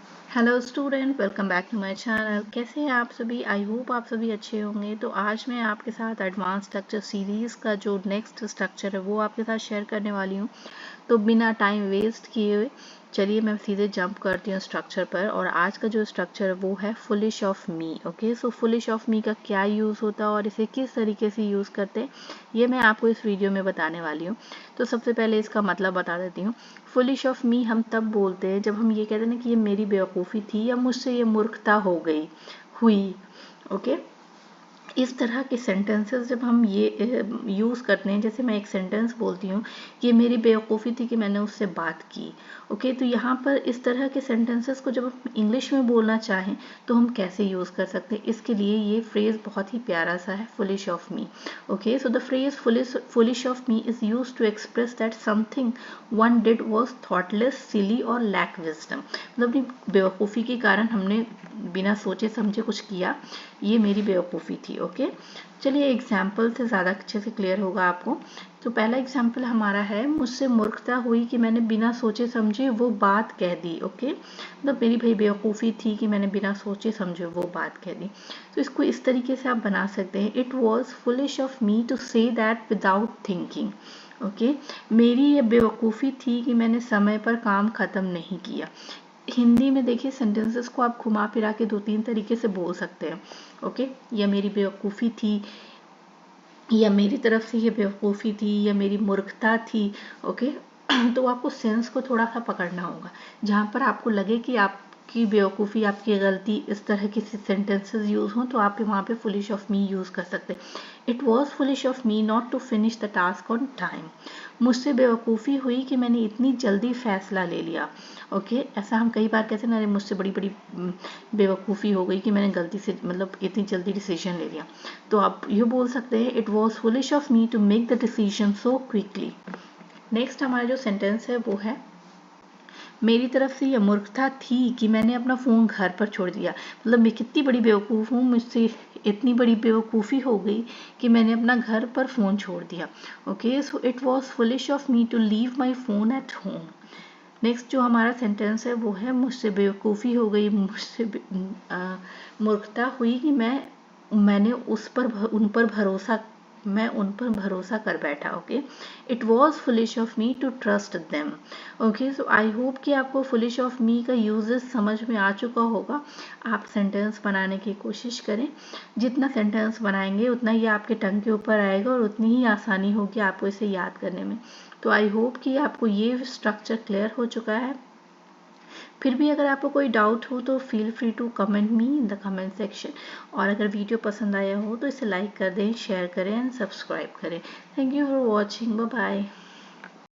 Hello student, welcome back to my channel. कैसे हैं आप सभी? आई होप आप सभी अच्छे होंगे। तो आज मैं आपके साथ एडवांस स्ट्रक्चर सीरीज़ का जो नेक्स्ट स्ट्रक्चर है वो आपके साथ शेयर करने वाली हूँ। तो बिना टाइम वेस्ट किए हुए चलिए मैं सीधे जंप करती हूँ स्ट्रक्चर पर। और आज का जो स्ट्रक्चर है वो है foolish of me. Okay, so foolish of मी का क्या यूज़ होता है और इसे किस तरीके से यूज़ करते हैं ये मैं आपको इस वीडियो में बताने वाली हूँ। तो सबसे पहले इसका मतलब बता देती हूँ। फुलिश ऑफ मी हम तब बोलते हैं जब हम ये कहते हैं ना कि ये मेरी बेवकूफ़ी थी या मुझसे ये मूर्खता हो गई हुई। ओके, इस तरह के सेंटेंसेस जब हम ये यूज़ करते हैं, जैसे मैं एक सेंटेंस बोलती हूँ कि ये मेरी बेवकूफ़ी थी कि मैंने उससे बात की। ओके, तो यहाँ पर इस तरह के सेंटेंसेस को जब हम इंग्लिश में बोलना चाहें तो हम कैसे यूज़ कर सकते हैं, इसके लिए ये फ्रेज़ बहुत ही प्यारा सा है, foolish of me. Okay, so the phrase foolish of me is use to express that something one did was thoughtless, silly और लैक विजडम। मतलब अपनी बेवकूफ़ी के कारण हमने बिना सोचे समझे कुछ किया, ये मेरी बेवकूफ़ी थी। ओके, चलिए एग्जाम्पल से ज़्यादा अच्छे से क्लियर होगा आपको। तो पहला एग्जाम्पल हमारा है, मुझसे मूर्खता हुई कि मैंने बिना सोचे समझे वो बात कह दी। ओके, मतलब मेरी भाई बेवकूफ़ी थी कि मैंने बिना सोचे समझे वो बात कह दी। तो इसको इस तरीके से आप बना सकते हैं, it was foolish of me to say that without thinking. Okay, मेरी ये बेवकूफ़ी थी कि मैंने समय पर काम ख़त्म नहीं किया। हिंदी में देखिए सेंटेंसेस को आप घुमा फिरा के दो तीन तरीके से बोल सकते हैं। ओके, या मेरी बेवकूफ़ी थी, या मेरी तरफ से ये बेवकूफ़ी थी, या मेरी मूर्खता थी। ओके, तो आपको सेंस को थोड़ा सा पकड़ना होगा। जहाँ पर आपको लगे कि आपकी बेवकूफ़ी, आपकी गलती, इस तरह के सेंटेंसेस यूज़ हों तो आप वहाँ पे फुलिश ऑफ मी यूज़ कर सकते हैं। It was foolish of me not to finish the task on time. मुझसे बेवकूफ़ी हुई कि मैंने इतनी जल्दी फैसला ले लिया। ओके, ऐसा हम कई बार कहते हैं ना, अरे मुझसे बड़ी बड़ी बेवकूफ़ी हो गई कि मैंने गलती से मतलब इतनी जल्दी डिसीजन ले लिया। तो आप ये बोल सकते हैं, it was foolish of me to make the decision so quickly. Next हमारा जो सेंटेंस है वो है, मेरी तरफ से यह मूर्खता थी कि मैंने अपना फ़ोन घर पर छोड़ दिया। मतलब मैं कितनी बड़ी बेवकूफ़ हूँ, मुझसे इतनी बड़ी बेवकूफ़ी हो गई कि मैंने अपना घर पर फ़ोन छोड़ दिया। Okay, so it was foolish of me to leave my phone at home. Next जो हमारा सेंटेंस है वो है, मुझसे बेवकूफ़ी हो गई, मुझसे मूर्खता हुई कि मैंने उन पर भरोसा कर बैठा। Okay, it was foolish of me to trust them. Okay, so I hope कि आपको फुलिश ऑफ मी का यूजेस समझ में आ चुका होगा। आप सेंटेंस बनाने की कोशिश करें, जितना सेंटेंस बनाएंगे उतना ही आपके टंग के ऊपर आएगा और उतनी ही आसानी होगी आपको इसे याद करने में। तो आई होप कि आपको ये स्ट्रक्चर क्लियर हो चुका है। फिर भी अगर आपको कोई डाउट हो तो feel free to comment me in the comment section. और अगर वीडियो पसंद आया हो तो इसे लाइक कर दें, शेयर करें एंड सब्सक्राइब करें। Thank you for watching, bye bye.